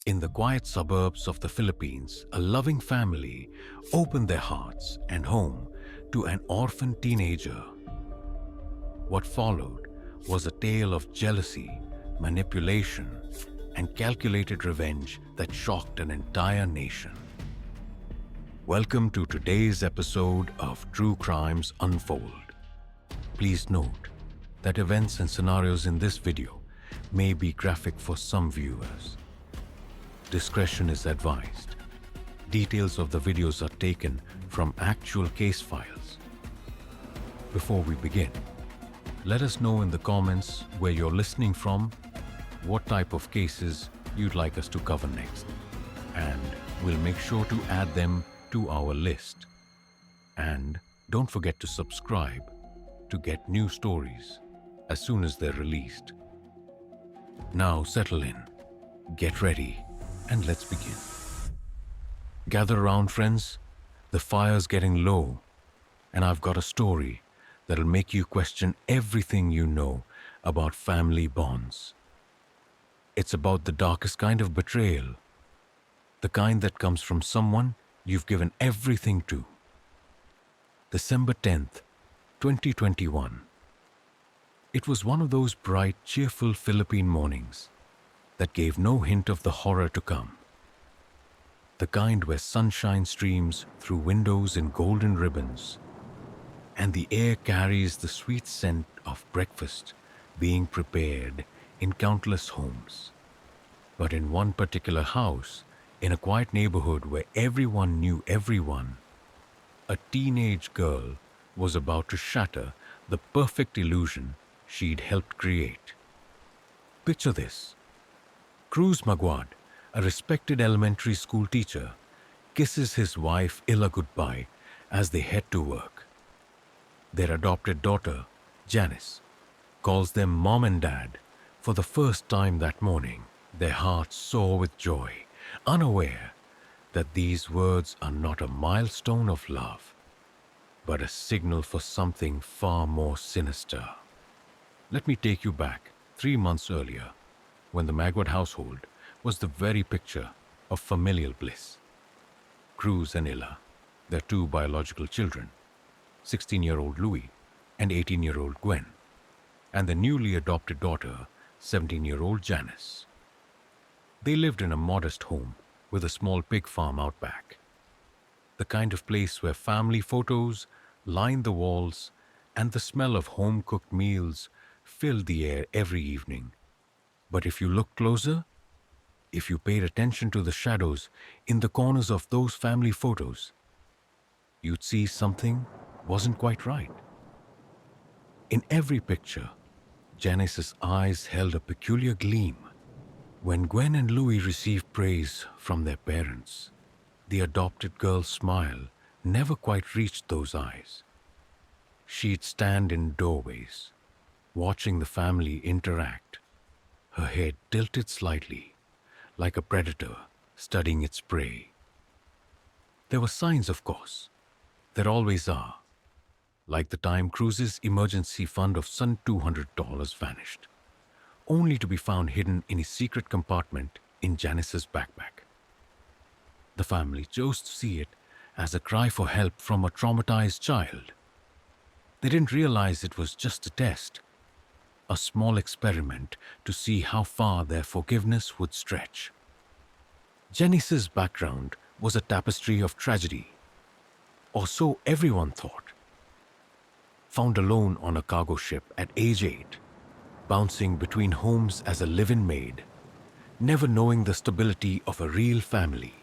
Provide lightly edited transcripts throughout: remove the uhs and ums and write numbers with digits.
In the quiet suburbs of the Philippines, a loving family opened their hearts and home to an orphan teenager. What followed was a tale of jealousy, manipulation, and calculated revenge that shocked an entire nation. Welcome to today's episode of True Crimes Unfold. Please note that events and scenarios in this video may be graphic for some viewers. Discretion is advised. Details of the videos are taken from actual case files. Before we begin, let us know in the comments where you're listening from, what type of cases you'd like us to cover next, and we'll make sure to add them to our list. And don't forget to subscribe to get new stories as soon as they're released. Now settle in, get ready, and let's begin. Gather around, friends. The fire's getting low, and I've got a story that'll make you question everything you know about family bonds. It's about the darkest kind of betrayal, the kind that comes from someone you've given everything to. December 10th, 2021. It was one of those bright, cheerful Philippine mornings that gave no hint of the horror to come. The kind where sunshine streams through windows in golden ribbons, and the air carries the sweet scent of breakfast being prepared in countless homes. But in one particular house, in a quiet neighborhood where everyone knew everyone, a teenage girl was about to shatter the perfect illusion she'd helped create. Picture this. Cruz Magwad, a respected elementary school teacher, kisses his wife Illa goodbye as they head to work. Their adopted daughter, Janice, calls them mom and dad for the first time that morning. Their hearts soar with joy, unaware that these words are not a milestone of love, but a signal for something far more sinister. Let me take you back 3 months earlier, when the Magwad household was the very picture of familial bliss. Cruz and Illa, their 2 biological children, 16-year-old Louis and 18-year-old Gwen, and the newly adopted daughter, 17-year-old Janice. They lived in a modest home with a small pig farm out back. The kind of place where family photos lined the walls and the smell of home-cooked meals filled the air every evening. But if you looked closer, if you paid attention to the shadows in the corners of those family photos, you'd see something wasn't quite right. In every picture, Janice's eyes held a peculiar gleam. When Gwen and Louis received praise from their parents, the adopted girl's smile never quite reached those eyes. She'd stand in doorways, watching the family interact, her head tilted slightly, like a predator studying its prey. There were signs, of course. There always are, like the time Cruz's emergency fund of some $200 vanished, only to be found hidden in a secret compartment in Janice's backpack. The family chose to see it as a cry for help from a traumatized child. They didn't realize it was just a test, a small experiment to see how far their forgiveness would stretch. Janice's background was a tapestry of tragedy, or so everyone thought. Found alone on a cargo ship at age 8, bouncing between homes as a live-in maid, never knowing the stability of a real family.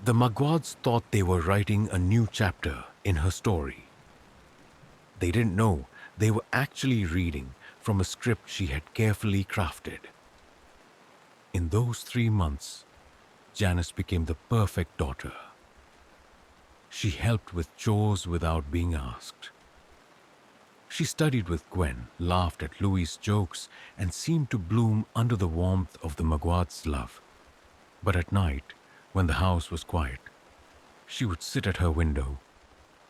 The Magwads thought they were writing a new chapter in her story. They didn't know they were actually reading from a script she had carefully crafted. In those 3 months, Janice became the perfect daughter. She helped with chores without being asked. She studied with Gwen, laughed at Louis' jokes, and seemed to bloom under the warmth of the Magwad's love. But at night, when the house was quiet, she would sit at her window,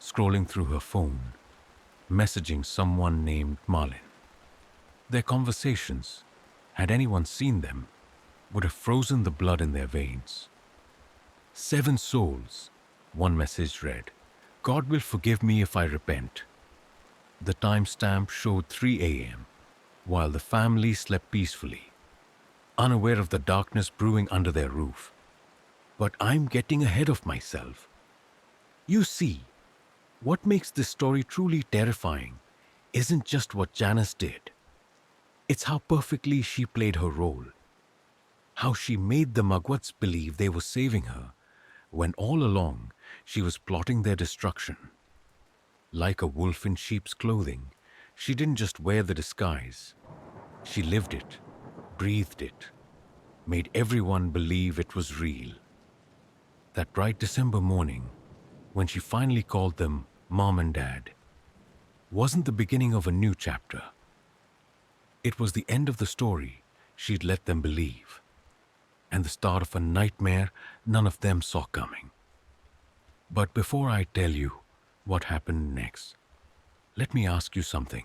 scrolling through her phone, messaging someone named Marlin. Their conversations, had anyone seen them, would have frozen the blood in their veins. 7 souls, one message read. God will forgive me if I repent. The timestamp showed 3 a.m., while the family slept peacefully, unaware of the darkness brewing under their roof. But I'm getting ahead of myself. You see, what makes this story truly terrifying isn't just what Janice did. It's how perfectly she played her role. How she made the Magwats believe they were saving her, when all along she was plotting their destruction. Like a wolf in sheep's clothing, she didn't just wear the disguise. She lived it, breathed it, made everyone believe it was real. That bright December morning, when she finally called them Mom and Dad, wasn't the beginning of a new chapter. It was the end of the story she'd let them believe, and the start of a nightmare none of them saw coming. But before I tell you what happened next, let me ask you something.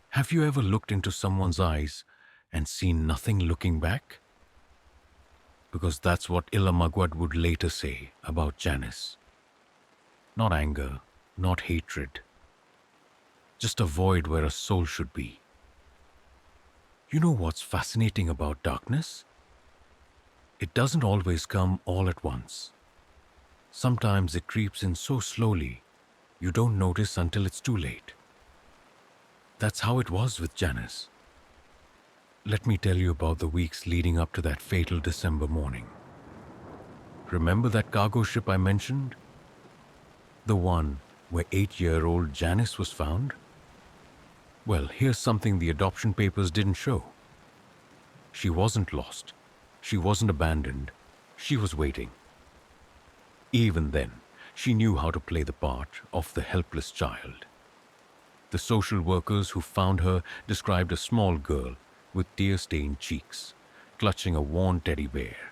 Have you ever looked into someone's eyes and seen nothing looking back? Because that's what Illa Magwad would later say about Janice. Not anger, not hatred, just a void where a soul should be. You know what's fascinating about darkness? It doesn't always come all at once. Sometimes it creeps in so slowly, you don't notice until it's too late. That's how it was with Janice. Let me tell you about the weeks leading up to that fatal December morning. Remember that cargo ship I mentioned? The one where 8-year-old Janice was found? Well, here's something the adoption papers didn't show. She wasn't lost. She wasn't abandoned. She was waiting. Even then, she knew how to play the part of the helpless child. The social workers who found her described a small girl with tear-stained cheeks, clutching a worn teddy bear,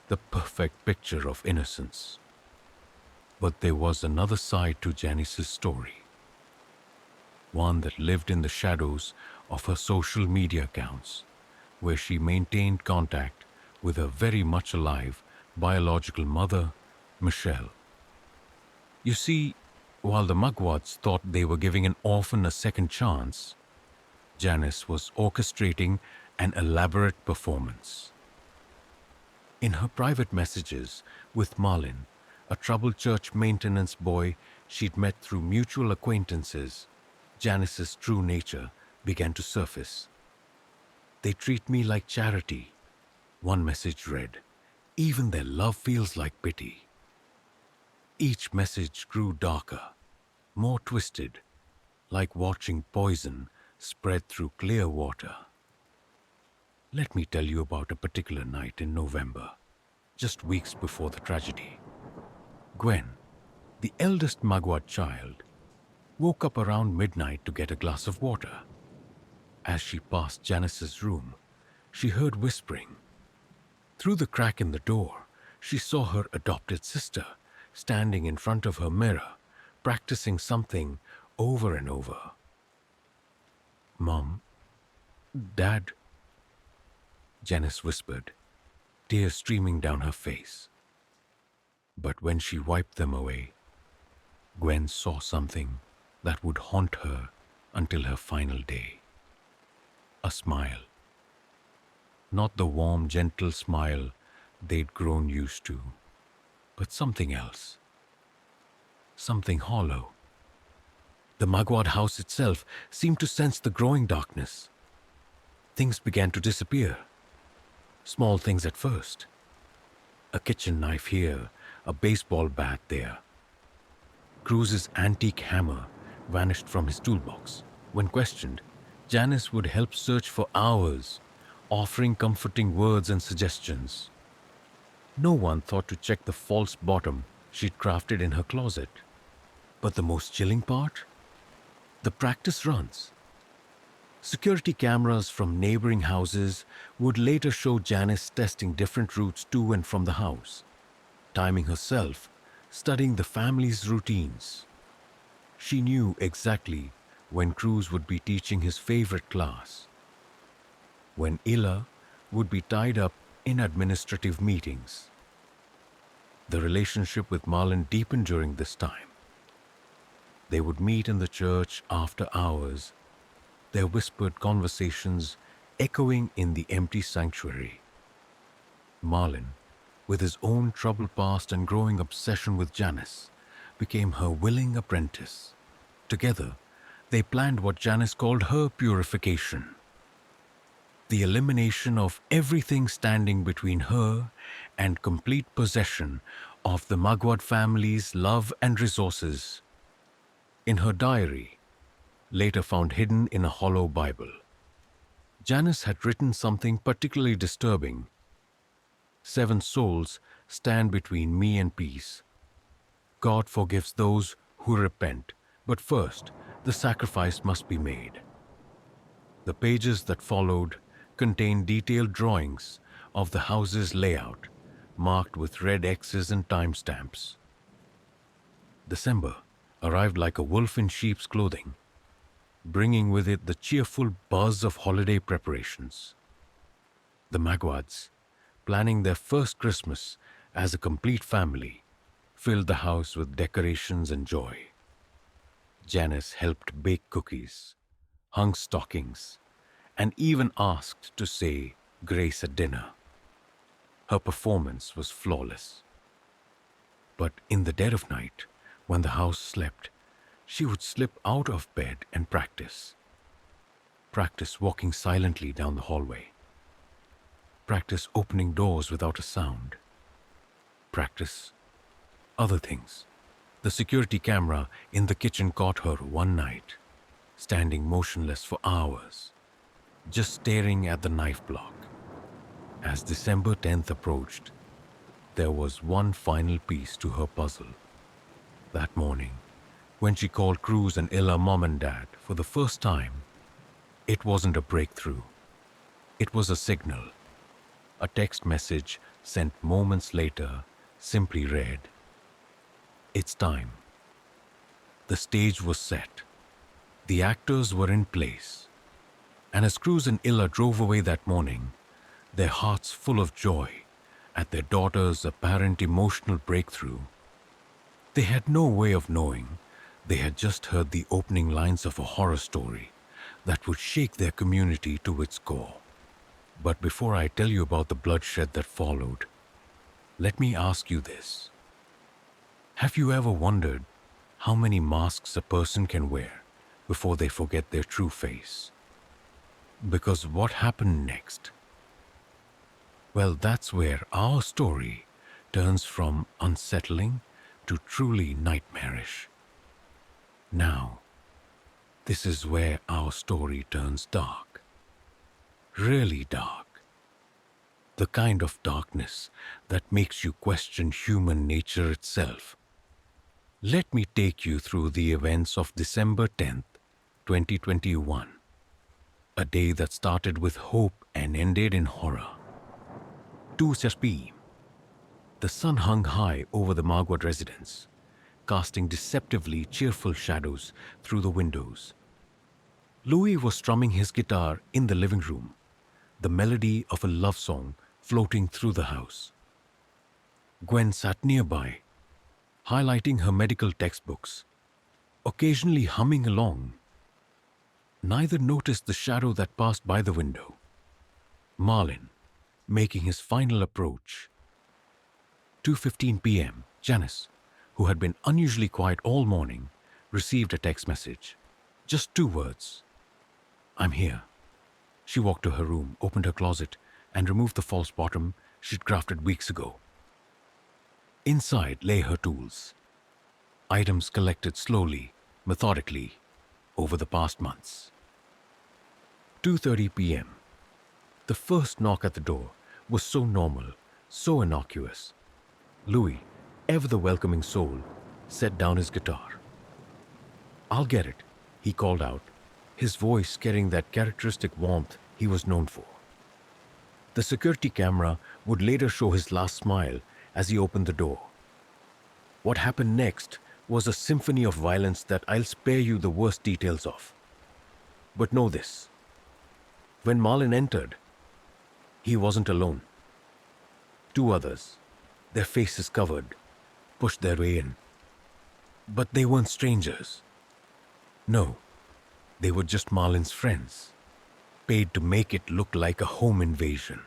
the perfect picture of innocence. But there was another side to Janice's story, one that lived in the shadows of her social media accounts, where she maintained contact with her very much alive biological mother, Michelle. You see, while the Mugwarts thought they were giving an orphan a second chance, Janice was orchestrating an elaborate performance. In her private messages with Marlin, a troubled church maintenance boy she'd met through mutual acquaintances, Janice's true nature began to surface. "They treat me like charity," one message read. "Even their love feels like pity." Each message grew darker, more twisted, like watching poison spread through clear water. Let me tell you about a particular night in November, just weeks before the tragedy. Gwen, the eldest Magwad child, woke up around midnight to get a glass of water. As she passed Janice's room, she heard whispering. Through the crack in the door, she saw her adopted sister standing in front of her mirror, practicing something over and over. "Mom, Dad," Janice whispered, tears streaming down her face. But when she wiped them away, Gwen saw something that would haunt her until her final day. A smile. Not the warm, gentle smile they'd grown used to, but something else. Something hollow. The Magwad house itself seemed to sense the growing darkness. Things began to disappear. Small things at first. A kitchen knife here, a baseball bat there. Cruz's antique hammer vanished from his toolbox. When questioned, Janice would help search for hours, offering comforting words and suggestions. No one thought to check the false bottom she'd crafted in her closet. But the most chilling part? The practice runs. Security cameras from neighboring houses would later show Janice testing different routes to and from the house, timing herself, studying the family's routines. She knew exactly when Cruz would be teaching his favorite class, when Illa would be tied up in administrative meetings. The relationship with Marlin deepened during this time. They would meet in the church after hours, their whispered conversations echoing in the empty sanctuary. Marlin, with his own troubled past and growing obsession with Janice, became her willing apprentice. Together, they planned what Janice called her purification, the elimination of everything standing between her and complete possession of the Magwad family's love and resources. In her diary, later found hidden in a hollow Bible, Janice had written something particularly disturbing. 7 souls stand between me and peace. God forgives those who repent, but first, the sacrifice must be made. The pages that followed contained detailed drawings of the house's layout, marked with red X's and timestamps. December arrived like a wolf in sheep's clothing, bringing with it the cheerful buzz of holiday preparations. The Magwads, planning their first Christmas as a complete family, filled the house with decorations and joy. Janice helped bake cookies, hung stockings, and even asked to say grace at dinner. Her performance was flawless. But in the dead of night, when the house slept, she would slip out of bed and practice. Practice walking silently down the hallway. Practice opening doors without a sound. Practice other things. The security camera in the kitchen caught her one night, standing motionless for hours, just staring at the knife block. As December 10th approached, there was one final piece to her puzzle. That morning, when she called Cruz and Illa mom and dad for the first time, it wasn't a breakthrough. It was a signal. A text message sent moments later simply read, "It's time." The stage was set. The actors were in place. And as Cruz and Illa drove away that morning, their hearts full of joy at their daughter's apparent emotional breakthrough, they had no way of knowing they had just heard the opening lines of a horror story that would shake their community to its core. But before I tell you about the bloodshed that followed, let me ask you this. Have you ever wondered how many masks a person can wear before they forget their true face? Because what happened next? Well, that's where our story turns from unsettling to truly nightmarish. Now, this is where our story turns dark. Really dark. The kind of darkness that makes you question human nature itself. Let me take you through the events of December 10th, 2021. A day that started with hope and ended in horror. 2:06 p.m. The sun hung high over the Magwad residence, casting deceptively cheerful shadows through the windows. Louis was strumming his guitar in the living room, the melody of a love song floating through the house. Gwen sat nearby, highlighting her medical textbooks, occasionally humming along. Neither noticed the shadow that passed by the window. Marlin, making his final approach. 2:15 p.m., Janice, who had been unusually quiet all morning, received a text message. Just 2 words. "I'm here." She walked to her room, opened her closet, and removed the false bottom she'd crafted weeks ago. Inside lay her tools. Items collected slowly, methodically, over the past months. 2:30 p.m. The first knock at the door was so normal, so innocuous. Louis, ever the welcoming soul, set down his guitar. "I'll get it," he called out, his voice carrying that characteristic warmth he was known for. The security camera would later show his last smile as he opened the door. What happened next was a symphony of violence that I'll spare you the worst details of. But know this. When Marlin entered, He wasn't alone. Two others, their faces covered, pushed their way in. But they weren't strangers. No, they were just Marlin's friends, paid to make it look like a home invasion.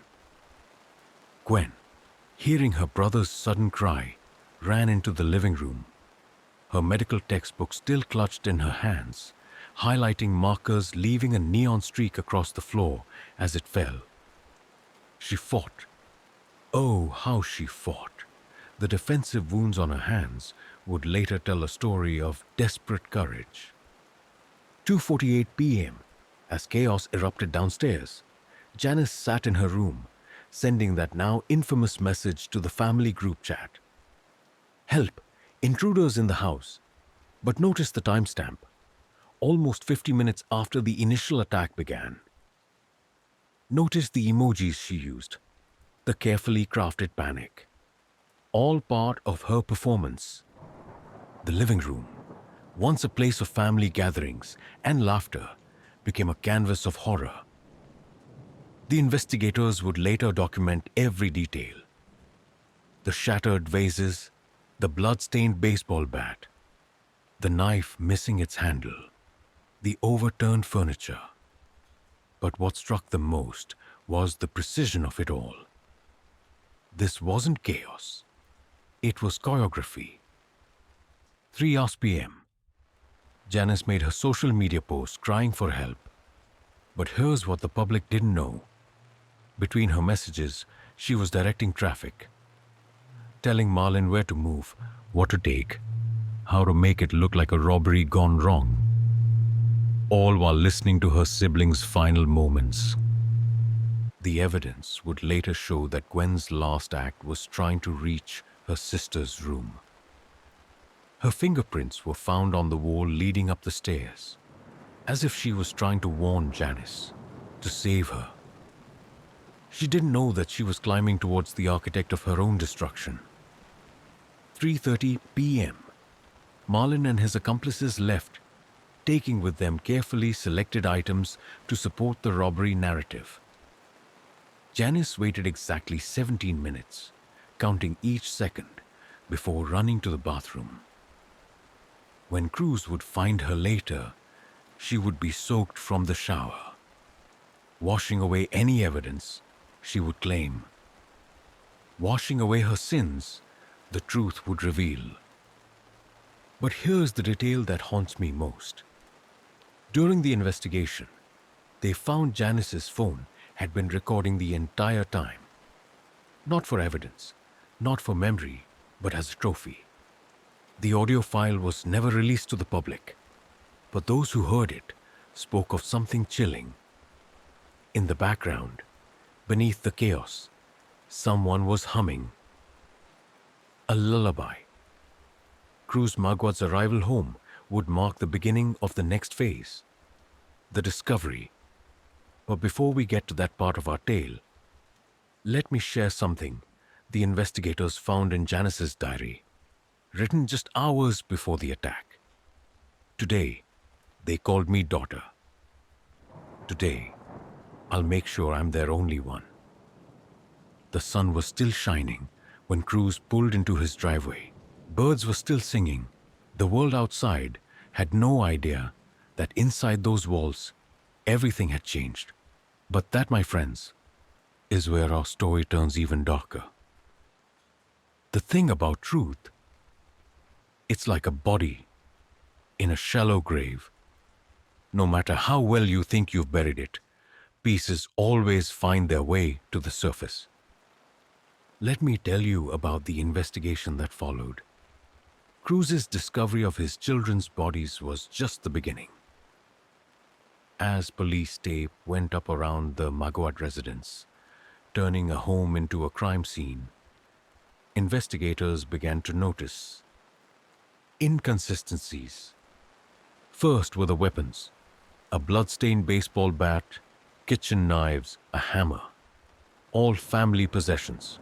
Gwen, hearing her brother's sudden cry, ran into the living room, her medical textbook still clutched in her hands, highlighting markers leaving a neon streak across the floor as it fell. She fought. Oh, how she fought. The defensive wounds on her hands would later tell a story of desperate courage. 2:48 p.m. As chaos erupted downstairs, Janice sat in her room, sending that now infamous message to the family group chat. Help! Intruders in the house. But notice the timestamp. Almost 50 minutes after the initial attack began. Notice the emojis she used. The carefully crafted panic. All part of her performance. The living room, once a place of family gatherings and laughter, became a canvas of horror. The investigators would later document every detail. The shattered vases, the blood-stained baseball bat, the knife missing its handle, the overturned furniture. But what struck them most was the precision of it all. This wasn't chaos. It was choreography. 3 p.m. Janice made her social media post crying for help. But here's what the public didn't know. Between her messages, she was directing traffic, telling Marlin where to move, what to take, how to make it look like a robbery gone wrong, all while listening to her siblings' final moments. The evidence would later show that Gwen's last act was trying to reach her sister's room. Her fingerprints were found on the wall leading up the stairs, as if she was trying to warn Janice, to save her. She didn't know that she was climbing towards the architect of her own destruction. 3:30 p.m. Marlin and his accomplices left, taking with them carefully selected items to support the robbery narrative. Janice waited exactly 17 minutes, counting each second, before running to the bathroom. When Cruz would find her later, she would be soaked from the shower, washing away any evidence, she would claim. Washing away her sins, the truth would reveal. But here's the detail that haunts me most. During the investigation, they found Janice's phone had been recording the entire time. Not for evidence, not for memory, but as a trophy. The audio file was never released to the public, but those who heard it spoke of something chilling. In the background, beneath the chaos, someone was humming a lullaby. Cruz Magwad's arrival home would mark the beginning of the next phase, the discovery. But before we get to that part of our tale, let me share something the investigators found in Janice's diary, written just hours before the attack. Today, they called me daughter. Today, I'll make sure I'm their only one. The sun was still shining when Cruz pulled into his driveway. Birds were still singing. The world outside had no idea that inside those walls, everything had changed. But that, my friends, is where our story turns even darker. The thing about truth, it's like a body in a shallow grave. No matter how well you think you've buried it, pieces always find their way to the surface. Let me tell you about the investigation that followed. Cruz's discovery of his children's bodies was just the beginning. As police tape went up around the Magwad residence, turning a home into a crime scene, investigators began to notice inconsistencies. First were the weapons: a blood-stained baseball bat, kitchen knives, a hammer, all family possessions.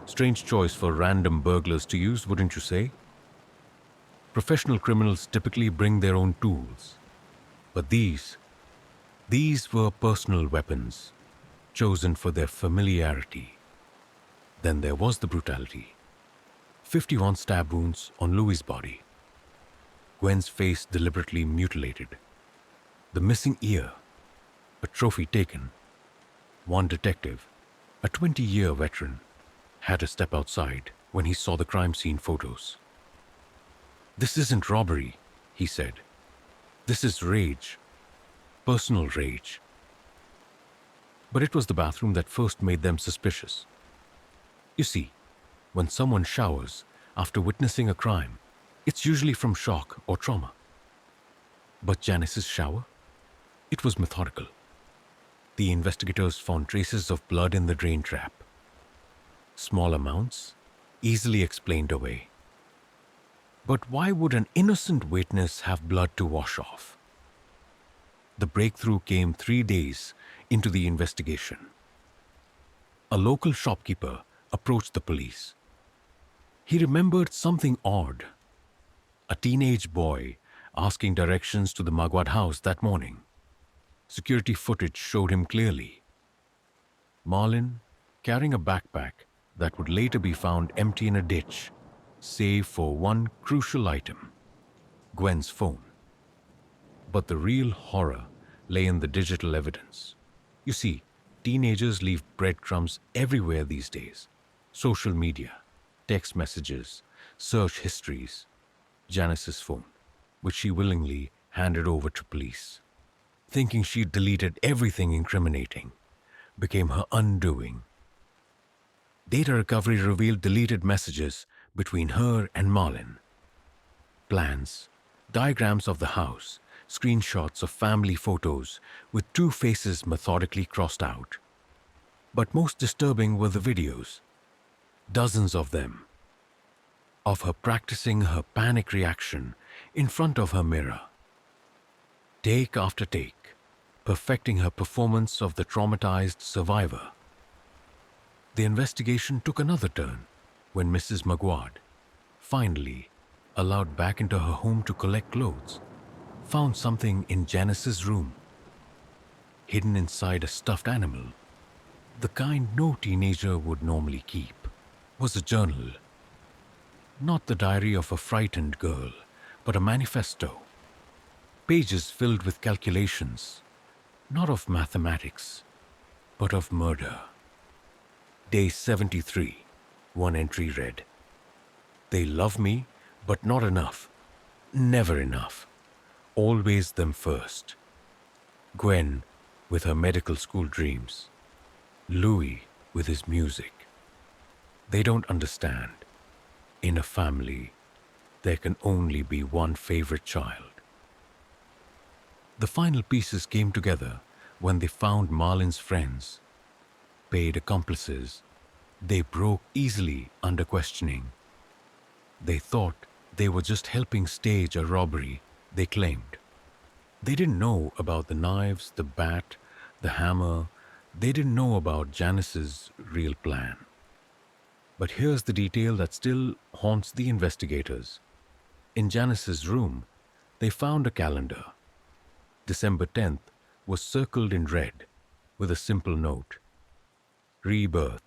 Strange choice for random burglars to use, wouldn't you say? Professional criminals typically bring their own tools. But these were personal weapons. chosen for their familiarity. Then there was the brutality. 51 stab wounds on Louis's body. Gwen's face deliberately mutilated. The missing ear, a trophy taken. One detective, a 20-year veteran, had to step outside when he saw the crime scene photos. "This isn't robbery," he said. "This is rage. Personal rage." But it was the bathroom that first made them suspicious. You see, when someone showers after witnessing a crime, it's usually from shock or trauma. But Janice's shower? It was methodical. The investigators found traces of blood in the drain trap. Small amounts, easily explained away. But why would an innocent witness have blood to wash off? The breakthrough came 3 days into the investigation. A local shopkeeper approached the police. He remembered something odd. A teenage boy asking directions to the Magwad house that morning. Security footage showed him clearly. Marlin carrying a backpack that would later be found empty in a ditch, save for one crucial item, Gwen's phone. But the real horror lay in the digital evidence. You see, teenagers leave breadcrumbs everywhere these days. Social media, text messages, search histories. Janice's phone, which she willingly handed over to police, thinking she'd deleted everything incriminating, became her undoing. Data recovery revealed deleted messages between her and Marlin. Plans, diagrams of the house, screenshots of family photos with 2 faces methodically crossed out. But most disturbing were the videos, dozens of them, of her practicing her panic reaction in front of her mirror. Take after take, perfecting her performance of the traumatized survivor. The investigation took another turn when Mrs. Magwad, finally allowed back into her home to collect clothes, found something in Janice's room. Hidden inside a stuffed animal, the kind no teenager would normally keep, was a journal. Not the diary of a frightened girl, but a manifesto. Pages filled with calculations, not of mathematics, but of murder. Day 73, one entry read, "They love me, but not enough. Never enough. Always them first. Gwen with her medical school dreams. Louis with his music. They don't understand. In a family, there can only be one favorite child." The final pieces came together when they found Marlin's friends, paid accomplices. They broke easily under questioning. They thought they were just helping stage a robbery, they claimed. They didn't know about the knives, the bat, the hammer. They didn't know about Janice's real plan. But here's the detail that still haunts the investigators. In Janice's room, they found a calendar. December 10th was circled in red with a simple note. Rebirth.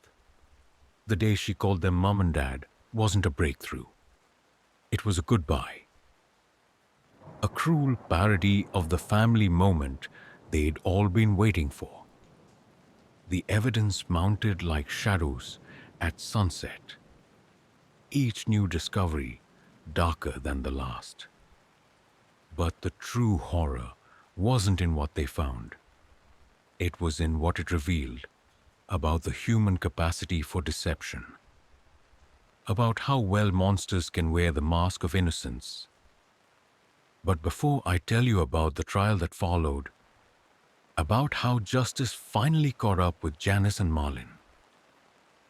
The day she called them Mom and Dad wasn't a breakthrough. It was a goodbye. A cruel parody of the family moment they'd all been waiting for. The evidence mounted like shadows at sunset. Each new discovery darker than the last. But the true horror wasn't in what they found. It was in what it revealed about the human capacity for deception, about how well monsters can wear the mask of innocence. But before I tell you about the trial that followed, about how justice finally caught up with Janice and Marlin,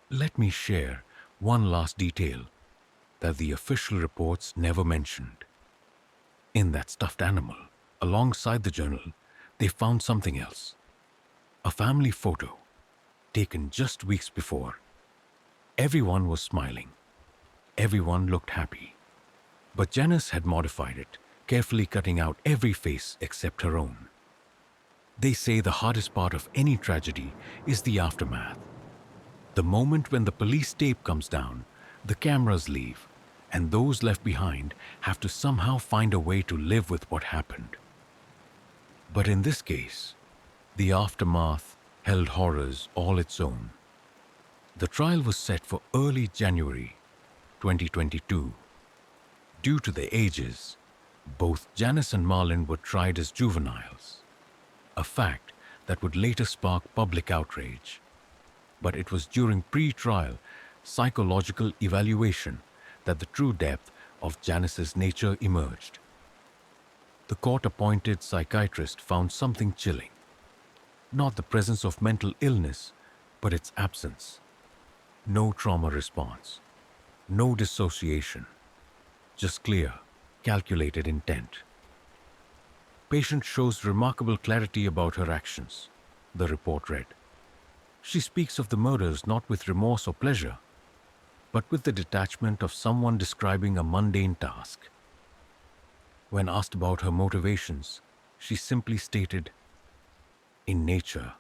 let me share one last detail that the official reports never mentioned. In that stuffed animal, alongside the journal, they found something else. A family photo, taken just weeks before. Everyone was smiling. Everyone looked happy. But Janice had modified it, carefully cutting out every face except her own. They say the hardest part of any tragedy is the aftermath. The moment when the police tape comes down, the cameras leave, and those left behind have to somehow find a way to live with what happened. But in this case, the aftermath held horrors all its own. The trial was set for early January 2022. Due to their ages, both Janice and Marlon were tried as juveniles, a fact that would later spark public outrage. But it was during pre-trial psychological evaluation that the true depth of Janice's nature emerged. The court-appointed psychiatrist found something chilling. Not the presence of mental illness, but its absence. No trauma response, no dissociation, just clear, calculated intent. Patient shows remarkable clarity about her actions, the report read. She speaks of the murders not with remorse or pleasure, but with the detachment of someone describing a mundane task. When asked about her motivations, she simply stated, "In nature,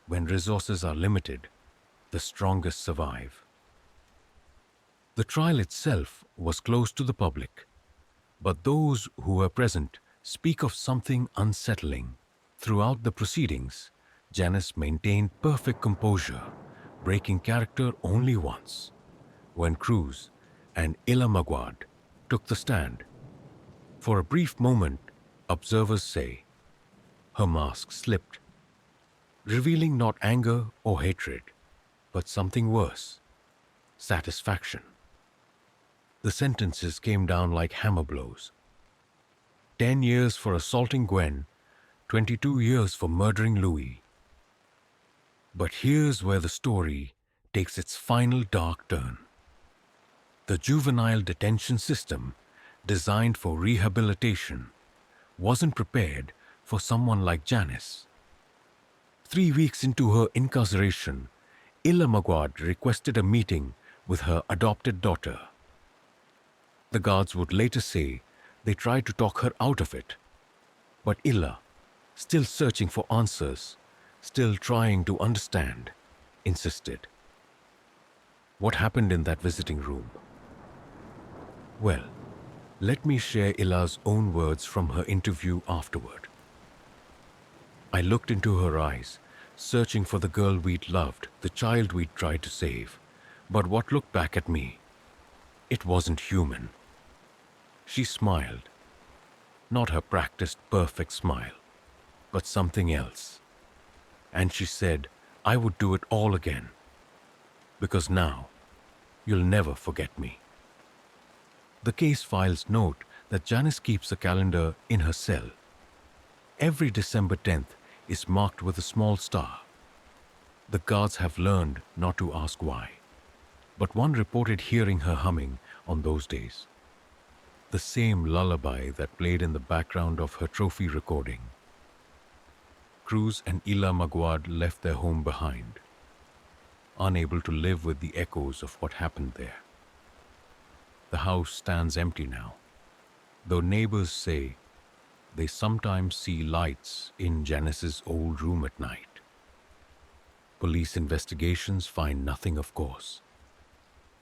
when resources are limited, the strongest survive." The trial itself was closed to the public, but those who were present speak of something unsettling. Throughout the proceedings, Janice maintained perfect composure, breaking character only once, when Cruz and Illa Maguad took the stand. For a brief moment, observers say, her mask slipped, revealing not anger or hatred, but something worse, satisfaction. The sentences came down like hammer blows. 10 years for assaulting Gwen, 22 years for murdering Louis. But here's where the story takes its final dark turn. The juvenile detention system, designed for rehabilitation, wasn't prepared for someone like Janice. 3 weeks into her incarceration, Illa Maguad requested a meeting with her adopted daughter. The guards would later say they tried to talk her out of it. But Illa, still searching for answers, still trying to understand, insisted. What happened in that visiting room? Well, let me share Illa's own words from her interview afterward. I looked into her eyes, searching for the girl we'd loved, the child we'd tried to save. But what looked back at me? It wasn't human. She smiled. Not her practiced perfect smile, but something else. And she said, I would do it all again. Because now, you'll never forget me. The case files note that Janice keeps a calendar in her cell. Every December 10th is marked with a small star. The guards have learned not to ask why, but one reported hearing her humming on those days. The same lullaby that played in the background of her trophy recording. Cruz and Illa Maguad left their home behind, unable to live with the echoes of what happened there. The house stands empty now, though neighbors say they sometimes see lights in Janice's old room at night. Police investigations find nothing, of course,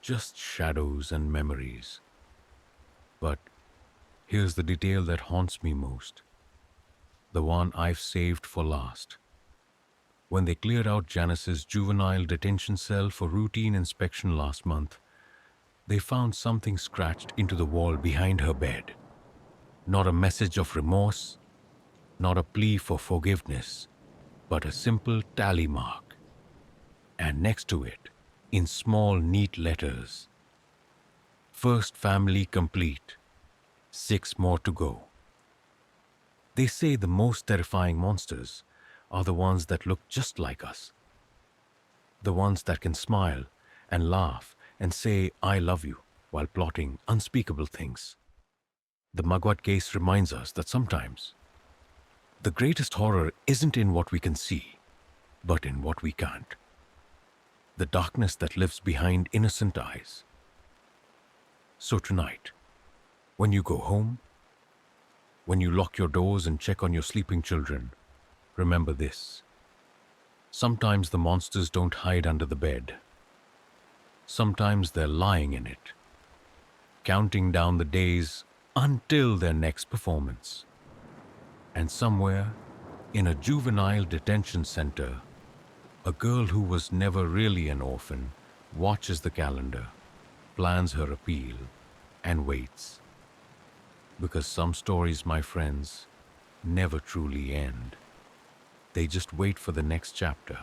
just shadows and memories. But here's the detail that haunts me most, the one I've saved for last. When they cleared out Janice's juvenile detention cell for routine inspection last month, they found something scratched into the wall behind her bed. Not a message of remorse, not a plea for forgiveness, but a simple tally mark. And next to it, in small, neat letters, first family complete, 6 more to go. They say the most terrifying monsters are the ones that look just like us. The ones that can smile and laugh and say, I love you, while plotting unspeakable things. The Maguad case reminds us that sometimes the greatest horror isn't in what we can see, but in what we can't. The darkness that lives behind innocent eyes. So tonight, when you go home, when you lock your doors and check on your sleeping children, Remember this. Sometimes the monsters don't hide under the bed. Sometimes they're lying in it, counting down the days until their next performance. And somewhere, in a juvenile detention center, a girl who was never really an orphan watches the calendar, plans her appeal, and waits. Because some stories, my friends, never truly end. They just wait for the next chapter.